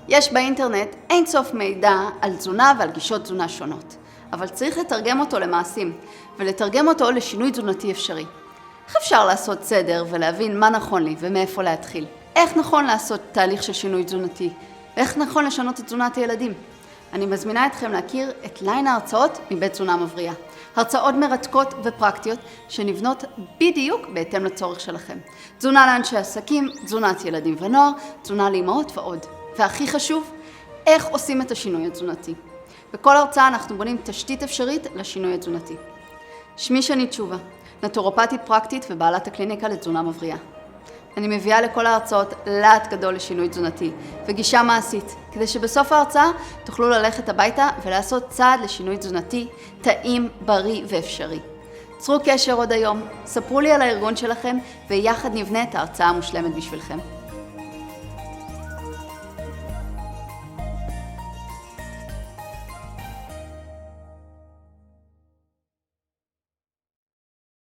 יש באינטרנט אין סוף מידע על תזונה ועל גישות תזונה שונות, אבל צריך לתרגם אותו למעשים, ולתרגם אותו לשינוי תזונתי אפשרי. איך אפשר לעשות סדר ולהבין מה נכון לי ומאיפה להתחיל? איך נכון לעשות תהליך של שינוי תזונתי? ואיך נכון לשנות את תזונת הילדים? אני מזמינה אתכם להכיר את ליין ההרצאות מבית תזונה מבריאה. הרצאות מרתקות ופרקטיות שנבנות בדיוק בהתאם לצורך שלכם. תזונה לאנשי עסקים, תזונת ילדים ונוער, תזונה לאמהות ועוד. והכי חשוב, איך עושים את השינוי התזונתי. בכל הרצאה אנחנו בונים תשתית אפשרית לשינוי התזונתי. שמי שני תשובה, נטורופטית פרקטית ובעלת הקליניקה לתזונה מבריאה. אני מביאה לכל ההרצאות להט גדול לשינוי תזונתי וגישה מעשית, כדי שבסוף ההרצאה תוכלו ללכת הביתה ולעשות צעד לשינוי תזונתי, טעים, בריא ואפשרי. צרו קשר עוד היום, ספרו לי על הארגון שלכם ויחד נבנה את ההרצאה המושלמת בשבילכם.